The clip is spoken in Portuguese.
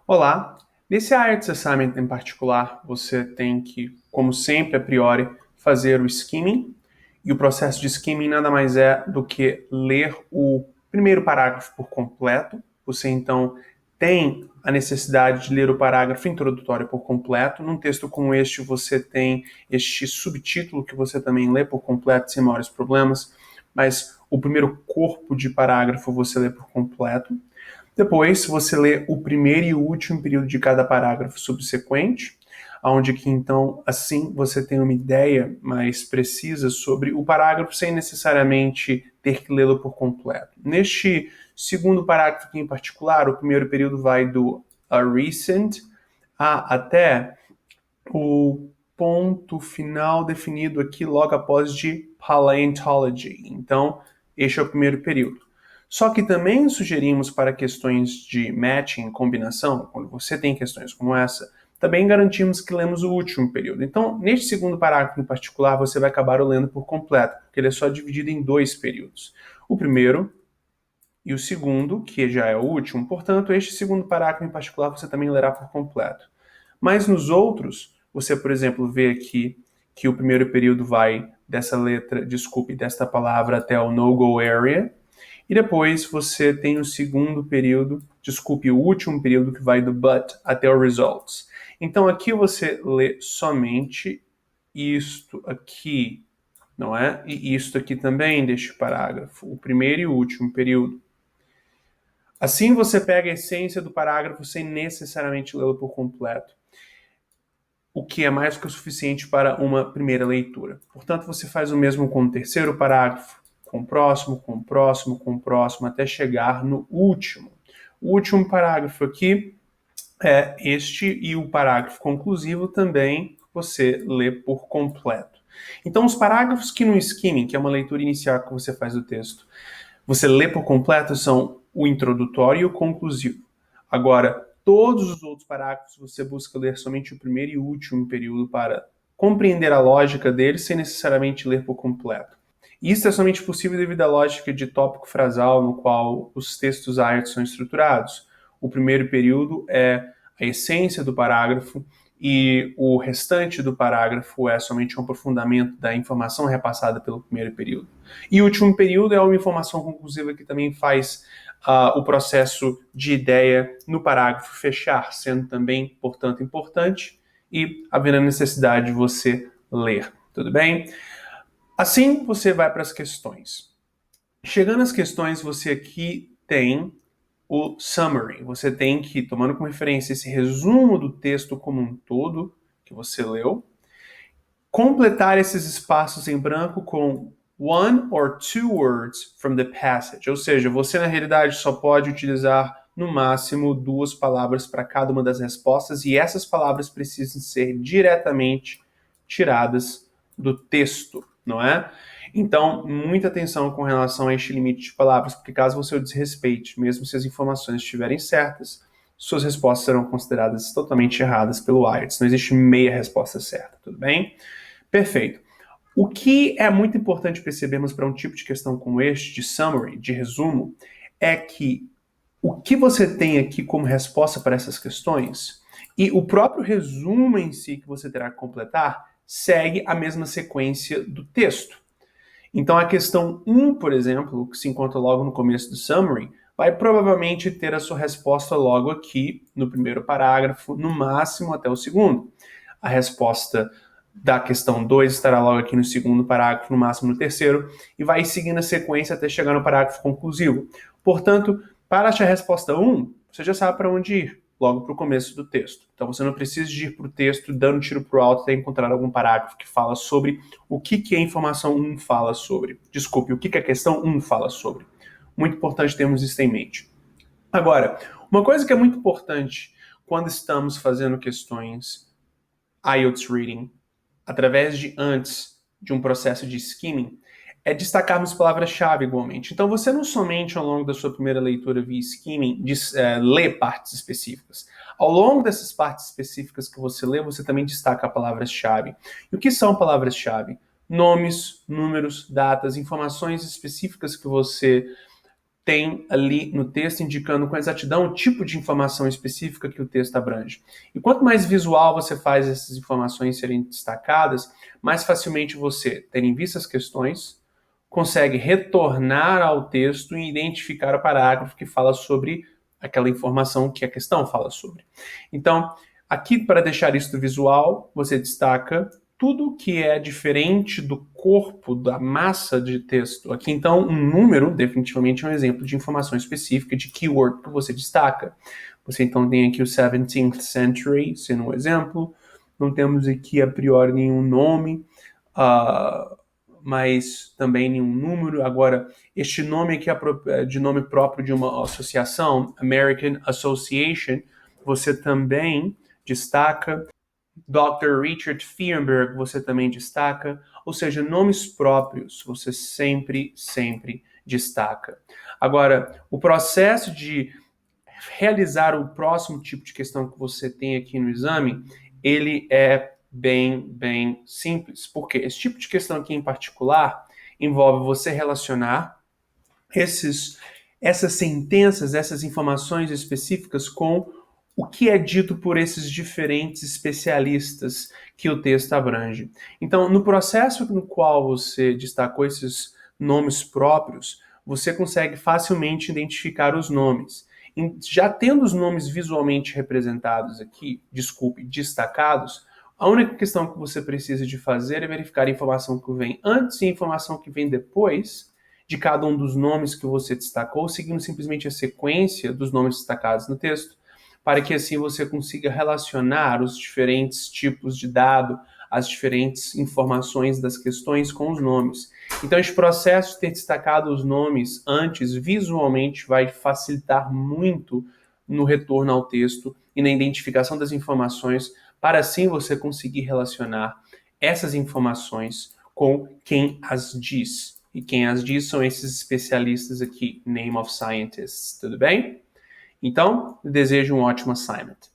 Olá! Nesse IELTS Assignment em particular, você tem que, como sempre, a priori, fazer o skimming. E o processo de skimming nada mais é do que ler o primeiro parágrafo por completo. Você, então, tem a necessidade de ler o parágrafo introdutório por completo. Num texto como este, você tem este subtítulo que você também lê por completo, sem maiores problemas. Mas o primeiro corpo de parágrafo você lê por completo. Depois, você lê o primeiro e o último período de cada parágrafo subsequente, onde que então, assim, você tem uma ideia mais precisa sobre o parágrafo sem necessariamente ter que lê-lo por completo. Neste segundo parágrafo aqui em particular, o primeiro período vai do a recent até o ponto final definido aqui logo após de paleontology. Então, este é o primeiro período. Só que também sugerimos para questões de matching, combinação, quando você tem questões como essa, também garantimos que lemos o último período. Então, neste segundo parágrafo em particular, você vai acabar lendo por completo, porque ele é só dividido em dois períodos. O primeiro e o segundo, que já é o último. Portanto, este segundo parágrafo em particular você também lerá por completo. Mas nos outros, você, por exemplo, vê aqui que o primeiro período vai dessa letra, desculpe, desta palavra até o no-go area, e depois você tem o segundo período, desculpe, o último período que vai do but até o results. Então aqui você lê somente isto aqui, não é? E isto aqui também deste parágrafo, o primeiro e o último período. Assim você pega a essência do parágrafo sem necessariamente lê-lo por completo, o que é mais que o suficiente para uma primeira leitura. Portanto, você faz o mesmo com o terceiro parágrafo, com o próximo, com o próximo, com o próximo, até chegar no último. O último parágrafo aqui é este, e o parágrafo conclusivo também você lê por completo. Então, os parágrafos que no skimming, que é uma leitura inicial que você faz do texto, você lê por completo são o introdutório e o conclusivo. Agora, todos os outros parágrafos você busca ler somente o primeiro e o último período para compreender a lógica deles sem necessariamente ler por completo. Isso é somente possível devido à lógica de tópico frasal no qual os textos IELTS são estruturados. O primeiro período é a essência do parágrafo e o restante do parágrafo é somente um aprofundamento da informação repassada pelo primeiro período. E o último período é uma informação conclusiva que também faz o processo de ideia no parágrafo fechar, sendo também, portanto, importante e havendo a necessidade de você ler. Tudo bem? Assim, você vai para as questões. Chegando às questões, você aqui tem o summary. Você tem que, tomando como referência esse resumo do texto como um todo que você leu, completar esses espaços em branco com one or two words from the passage. Ou seja, você na realidade só pode utilizar no máximo duas palavras para cada uma das respostas e essas palavras precisam ser diretamente tiradas do texto, não é? Então, muita atenção com relação a este limite de palavras, porque caso você o desrespeite, mesmo se as informações estiverem certas, suas respostas serão consideradas totalmente erradas pelo IELTS. Não existe meia resposta certa, tudo bem? Perfeito. O que é muito importante percebermos para um tipo de questão como este, de summary, de resumo, é que o que você tem aqui como resposta para essas questões e o próprio resumo em si que você terá que completar segue a mesma sequência do texto. Então a questão 1, por exemplo, que se encontra logo no começo do summary, vai provavelmente ter a sua resposta logo aqui no primeiro parágrafo, no máximo até o segundo. A resposta da questão 2 estará logo aqui no segundo parágrafo, no máximo no terceiro, e vai seguindo a sequência até chegar no parágrafo conclusivo. Portanto, para achar a resposta 1, você já sabe para onde ir, logo para o começo do texto. Então você não precisa de ir para o texto dando tiro para o alto até encontrar algum parágrafo que fala sobre o que a informação 1 fala sobre. Desculpe, o que a questão 1 fala sobre. Muito importante termos isso em mente. Agora, uma coisa que é muito importante quando estamos fazendo questões IELTS Reading, através de antes de um processo de skimming, é destacarmos palavras-chave igualmente. Então, você não somente ao longo da sua primeira leitura via skimming lê partes específicas. Ao longo dessas partes específicas que você lê, você também destaca palavras-chave. E o que são palavras-chave? Nomes, números, datas, informações específicas que você tem ali no texto indicando com exatidão o tipo de informação específica que o texto abrange. E quanto mais visual você faz essas informações serem destacadas, mais facilmente você, tendo em vista as questões, consegue retornar ao texto e identificar o parágrafo que fala sobre aquela informação que a questão fala sobre. Então, aqui para deixar isso visual, você destaca tudo que é diferente do corpo, da massa de texto. Aqui, então, um número definitivamente é um exemplo de informação específica, de keyword que você destaca. Você, então, tem aqui o 17th century, sendo um exemplo. Não temos aqui, a priori, nenhum nome, mas também nenhum número. Agora, este nome aqui é de nome próprio de uma associação, American Association, você também destaca. Dr. Richard Fehrenberg, você também destaca, ou seja, nomes próprios, você sempre destaca. Agora, o processo de realizar o próximo tipo de questão que você tem aqui no exame, ele é bem simples, porque esse tipo de questão aqui em particular envolve você relacionar essas sentenças, essas informações específicas com o que é dito por esses diferentes especialistas que o texto abrange. Então, no processo no qual você destacou esses nomes próprios, você consegue facilmente identificar os nomes. Já tendo os nomes visualmente representados aqui, destacados, a única questão que você precisa de fazer é verificar a informação que vem antes e a informação que vem depois de cada um dos nomes que você destacou, seguindo simplesmente a sequência dos nomes destacados no texto, para que assim você consiga relacionar os diferentes tipos de dado, as diferentes informações das questões com os nomes. Então, esse processo de ter destacado os nomes antes, visualmente, vai facilitar muito no retorno ao texto e na identificação das informações, para assim você conseguir relacionar essas informações com quem as diz. E quem as diz são esses especialistas aqui, name of scientists, tudo bem? Então, desejo um ótimo assignment.